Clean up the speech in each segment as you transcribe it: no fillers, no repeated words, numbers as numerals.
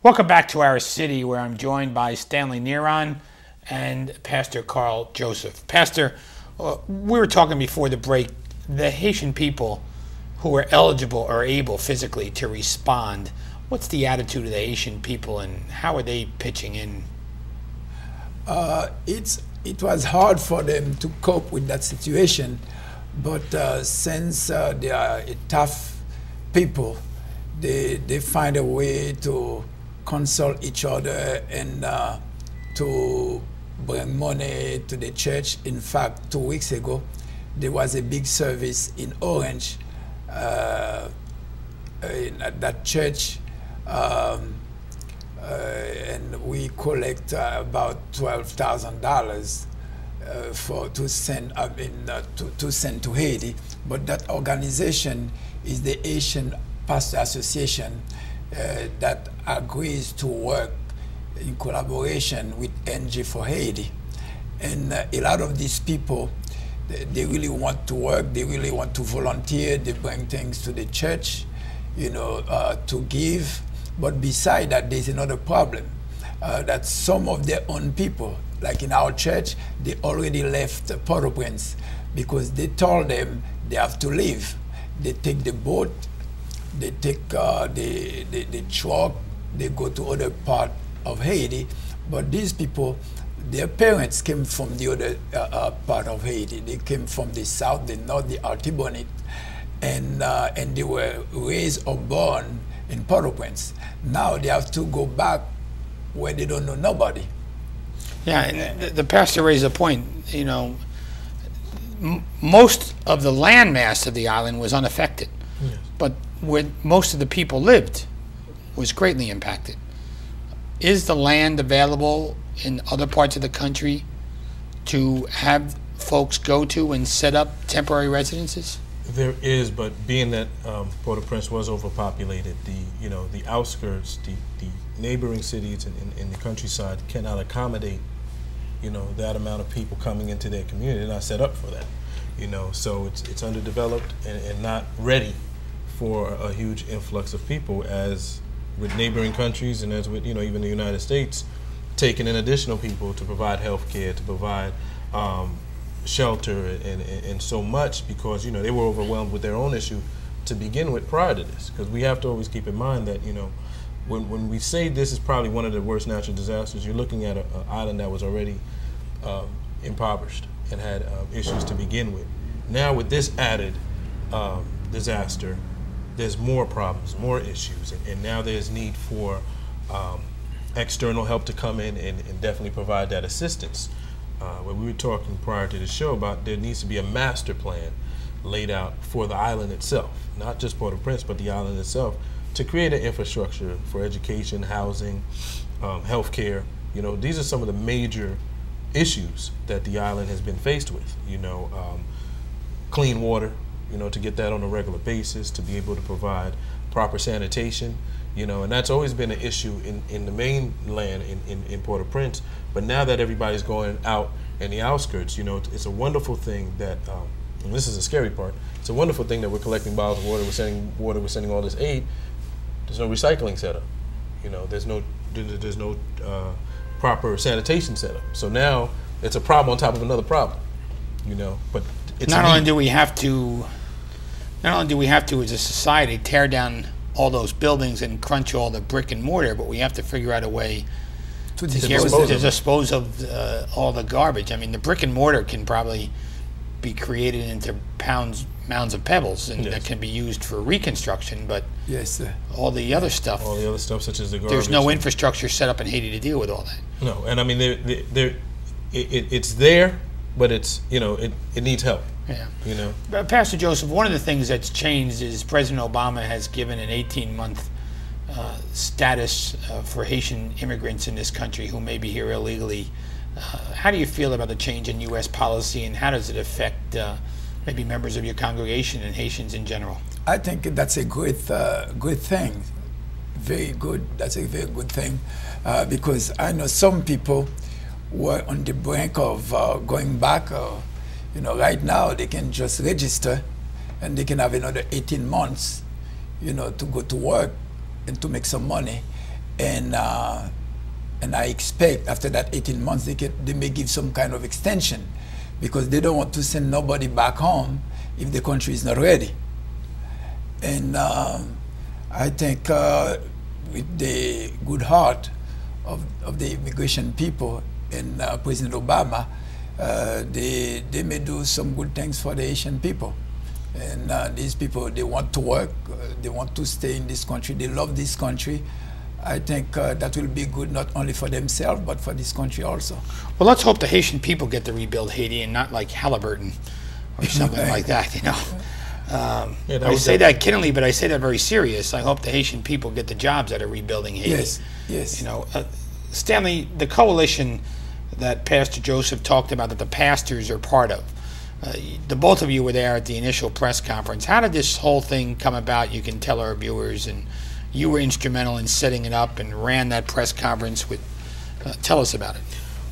Welcome back to our city, where I'm joined by Stanley Neron and Pastor Carl Joseph. Pastor, we were talking before the break, the Haitian people who are eligible or able physically to respond, what's the attitude of the Haitian people and how are they pitching in? It was hard for them to cope with that situation, but since they are tough people, they find a way to consult each other and to bring money to the church. In fact, 2 weeks ago, there was a big service in Orange at that church, and we collect about $12,000 to send to Haiti. But that organization is the Haitian Pastor Association that agrees to work in collaboration with NG for Haiti. And a lot of these people, they really want to work, they really want to volunteer, they bring things to the church, to give. But beside that, there's another problem, that some of their own people, like in our church, they already left Port-au-Prince because they told them they have to leave. They take the boat, they take the truck, they go to other part of Haiti. But these people, their parents came from the other part of Haiti. They came from the south, the north, the Artibonite, and they were raised or born in Port-au-Prince. Now they have to go back where they don't know nobody. Yeah, and the pastor raised a point. Most of the landmass of the island was unaffected, yes, but where most of the people lived was greatly impacted. Is the land available in other parts of the country to have folks go to and set up temporary residences? There is, but being that Port-au-Prince was overpopulated, the outskirts, the neighboring cities in the countryside cannot accommodate, that amount of people coming into their community. They're not set up for that, so it's underdeveloped and not ready for a huge influx of people, as with neighboring countries and as with, even the United States, taking in additional people to provide health care, to provide shelter and so much, because they were overwhelmed with their own issue to begin with prior to this. Because we have to always keep in mind that when we say this is probably one of the worst natural disasters, you're looking at an island that was already impoverished and had issues to begin with. Now with this added disaster, there's more problems, more issues, and now there's need for external help to come in and definitely provide that assistance. When we were talking prior to the show about there needs to be a master plan laid out for the island itself, not just Port-au-Prince, but the island itself, to create an infrastructure for education, housing, healthcare. These are some of the major issues that the island has been faced with. Clean water, to get that on a regular basis, to be able to provide proper sanitation, and that's always been an issue in the mainland in Port-au-Prince. But now that everybody's going out in the outskirts, it's a wonderful thing that, and this is a scary part, it's a wonderful thing that we're collecting bottles of water, we're sending all this aid. There's no recycling setup. There's no proper sanitation setup. So now it's a problem on top of another problem, but it's not only do we have to as a society tear down all those buildings and crunch all the brick and mortar, but we have to figure out a way to dispose of all the garbage. I mean, the brick and mortar can probably be created into mounds of pebbles, and that can be used for reconstruction, but yes, sir, all the other stuff such as the garbage, there's no infrastructure set up in Haiti to deal with all that. No, and I mean, it's there, but it's, it needs help. Yeah. Pastor Joseph, one of the things that's changed is President Obama has given an 18-month status for Haitian immigrants in this country who may be here illegally. How do you feel about the change in U.S. policy, and how does it affect maybe members of your congregation and Haitians in general? I think that's a good thing. Very good. That's a very good thing, because I know some people were on the brink of going back. Right now they can just register and they can have another 18 months, to go to work and to make some money. and I expect after that 18 months they may give some kind of extension, because they don't want to send nobody back home if the country is not ready. And I think with the good heart of the immigration people and President Obama, they may do some good things for the Haitian people. And these people, they want to work, they want to stay in this country, they love this country. I think that will be good not only for themselves, but for this country also. Well, let's hope the Haitian people get to rebuild Haiti and not like Halliburton or something like that, you know. I say that kiddingly, but I say that very serious. I hope the Haitian people get the jobs that are rebuilding Haiti. Yes, yes. You know, Stanley, the coalition that Pastor Joseph talked about, that the pastors are part of, the both of you were there at the initial press conference. How did this whole thing come about? You can tell our viewers, and you were instrumental in setting it up and ran that press conference with. Tell us about it.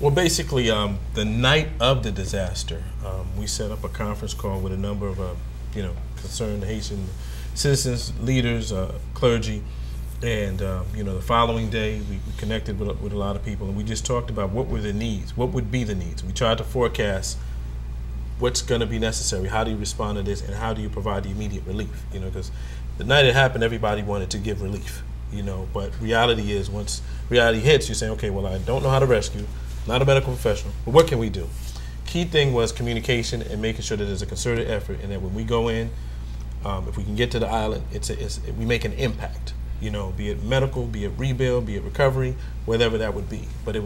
Well, basically, the night of the disaster, we set up a conference call with a number of, concerned Haitian citizens, leaders, clergy, and the following day we connected with a lot of people, and we just talked about what were the needs, what would be the needs. We tried to forecast what's going to be necessary, how do you respond to this, and how do you provide the immediate relief, because the night it happened, everybody wanted to give relief, but reality is, once reality hits, you're saying, okay, well, I don't know how to rescue, not a medical professional, but what can we do? Key thing was communication and making sure that there's a concerted effort, and that when we go in, if we can get to the island, we make an impact, be it medical, be it rebuild, be it recovery, whatever that would be. But it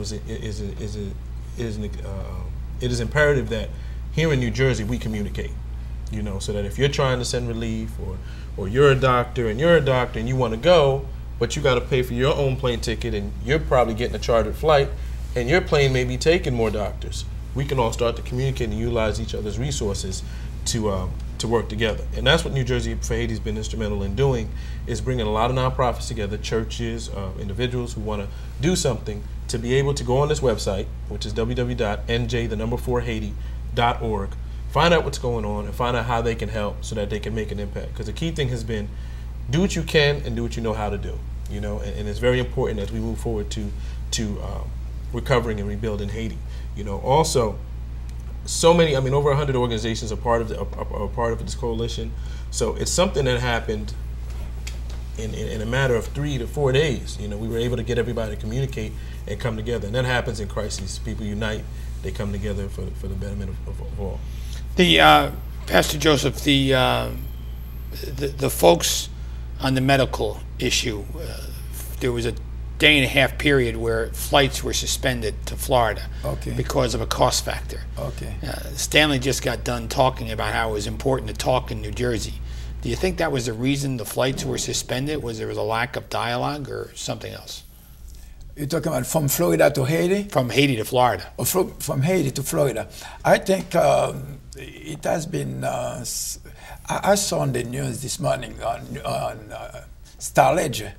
is imperative that here in New Jersey we communicate, so that if you're trying to send relief, or you're a doctor and you want to go, but you got to pay for your own plane ticket, and you're probably getting a chartered flight, and your plane may be taking more doctors, we can all start to communicate and utilize each other's resources to work together. And that's what New Jersey for Haiti has been instrumental in doing, is bringing a lot of nonprofits together, churches, individuals who want to do something, to be able to go on this website, which is www.nj4haiti.org, find out what's going on and find out how they can help so that they can make an impact. Because the key thing has been, do what you can and do what you know how to do. And it's very important as we move forward to recovering and rebuilding Haiti. Also, so many, over 100 organizations are part of this coalition. So it's something that happened in a matter of 3 to 4 days. We were able to get everybody to communicate and come together. And that happens in crises. People unite, they come together for the betterment of all. Pastor Joseph, the folks on the medical issue, there was a day-and-a-half period where flights were suspended to Florida because of a cost factor. Stanley just got done talking about how it was important to talk in New Jersey. Do you think that was the reason the flights were suspended? Was there a lack of dialogue or something else? You're talking about from Florida to Haiti? From Haiti to Florida. Or from Haiti to Florida. I think it has been, I saw on the news this morning on Star Ledger,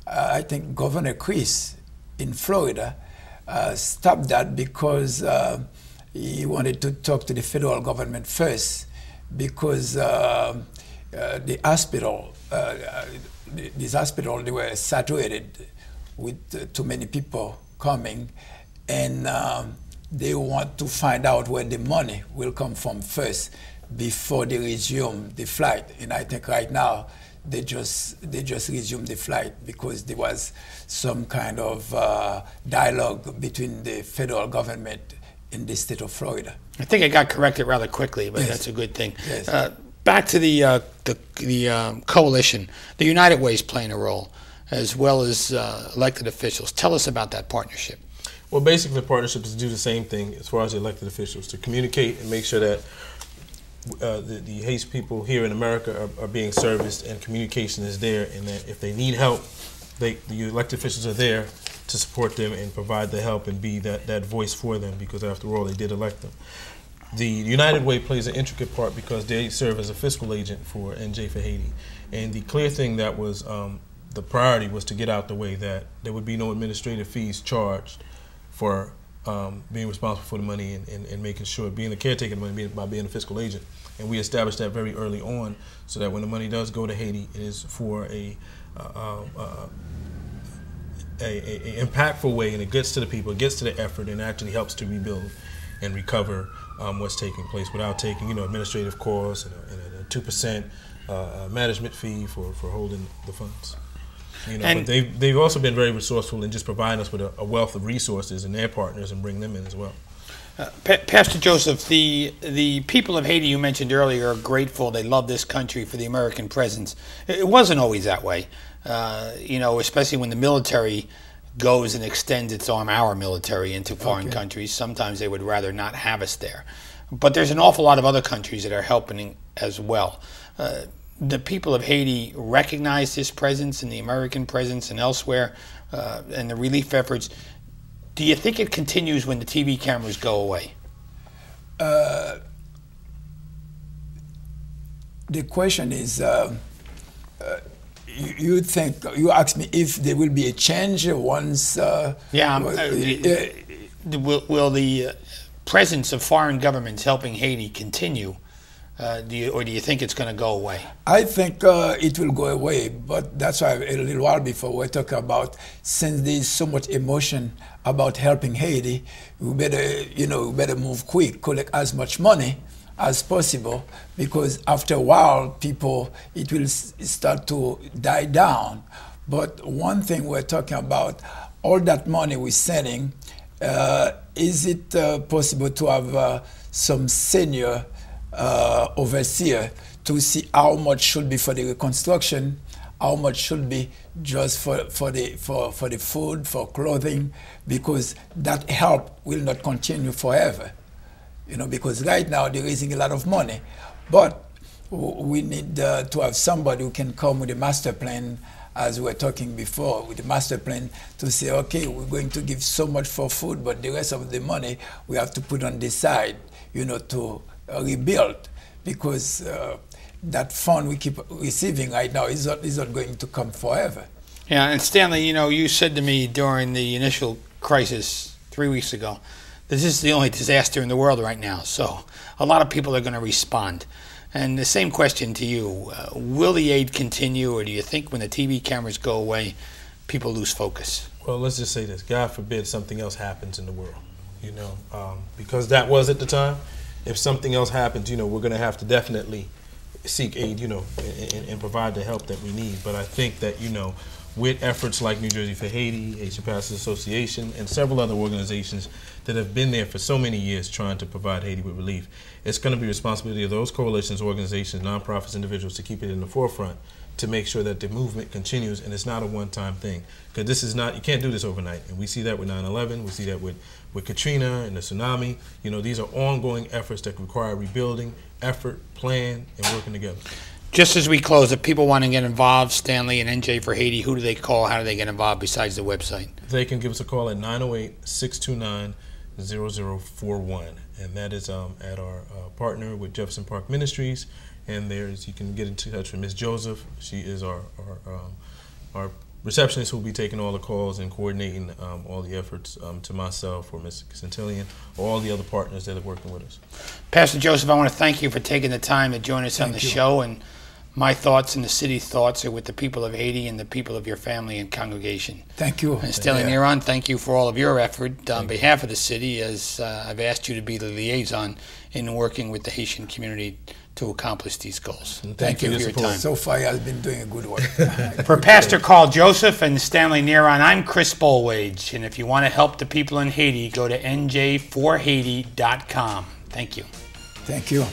I think Governor Chris in Florida stopped that because he wanted to talk to the federal government first, because the hospital, this hospital, they were saturated with too many people coming, and they want to find out where the money will come from first before they resume the flight. And I think right now they just resumed the flight because there was some kind of dialogue between the federal government and the state of Florida. I think it got corrected rather quickly, but that's a good thing. Yes. Back to the coalition. The United Way is playing a role, as well as elected officials. Tell us about that partnership. Well, basically, the partnership is to do the same thing as far as the elected officials, to communicate and make sure that the Haitian people here in America are being serviced, and communication is there, and that if they need help, the elected officials are there to support them and provide the help and be that voice for them, because after all, they did elect them. The United Way plays an intricate part because they serve as a fiscal agent for NJ for Haiti. And the clear thing that was the priority was to get out the way that there would be no administrative fees charged for being responsible for the money and making sure, being the caretaker of the money by being a fiscal agent. And we established that very early on, so that when the money does go to Haiti, it is for a impactful way, and it gets to the people, it gets to the effort, and actually helps to rebuild and recover what's taking place without taking, administrative costs and a 2% management fee for holding the funds. But they've also been very resourceful in just providing us with a wealth of resources and their partners and bring them in as well. Pastor Joseph, the people of Haiti you mentioned earlier are grateful. They love this country for the American presence. It wasn't always that way, especially when the military goes and extends its arm, our military, into foreign countries. Sometimes they would rather not have us there. But there's an awful lot of other countries that are helping as well. The people of Haiti recognize this presence and the American presence and elsewhere and the relief efforts. Do you think it continues when the TV cameras go away? The question is, you asked me if there will be a change once... will the presence of foreign governments helping Haiti continue? Or do you think it's going to go away? I think it will go away, but that's why a little while before we're talking about, since there's so much emotion about helping Haiti, we better move quick, collect as much money as possible, because after a while, it will start to die down. But one thing we're talking about, all that money we're sending, is it possible to have some senior overseer to see how much should be for the reconstruction, how much should be just for the food, for clothing, because that help will not continue forever. Because right now they're raising a lot of money, but we need to have somebody who can come with a master plan, as we were talking before, with the master plan to say, okay, we're going to give so much for food, but the rest of the money we have to put on the side, to rebuild, because that fund we keep receiving right now is not going to come forever. Yeah, and Stanley, you said to me during the initial crisis 3 weeks ago, this is the only disaster in the world right now, so a lot of people are going to respond. And the same question to you, will the aid continue, or do you think when the TV cameras go away, people lose focus? Well, let's just say this, God forbid something else happens in the world, because that was at the time. If something else happens, we're going to have to definitely seek aid, and provide the help that we need. But I think that, with efforts like New Jersey for Haiti, Haitian Pastors Association, and several other organizations that have been there for so many years trying to provide Haiti with relief, it's going to be the responsibility of those coalitions, organizations, nonprofits, individuals to keep it in the forefront to make sure that the movement continues and it's not a one-time thing. Because this is not, you can't do this overnight. And we see that with 9/11, we see that with Katrina and the tsunami. These are ongoing efforts that require rebuilding, effort, plan, and working together. Just as we close, if people want to get involved, Stanley and NJ for Haiti, who do they call? How do they get involved besides the website? They can give us a call at 908-629-0041. And that is at our partner with Jefferson Park Ministries. And you can get in touch with Ms. Joseph. She is our receptionist who will be taking all the calls and coordinating all the efforts to myself or Ms. Centillion or all the other partners that are working with us. Pastor Joseph, I want to thank you for taking the time to join us on the show. And my thoughts and the city's thoughts are with the people of Haiti and the people of your family and congregation. Thank you. And Stanley Neron, thank you for all of your effort on behalf of the city, as I've asked you to be the liaison in working with the Haitian community to accomplish these goals. Thank you for your time. So far, he has been doing a good work. For Pastor Carl Joseph and Stanley Neron, I'm Chris Bolwage. And if you want to help the people in Haiti, go to nj4haiti.com. Thank you. Thank you.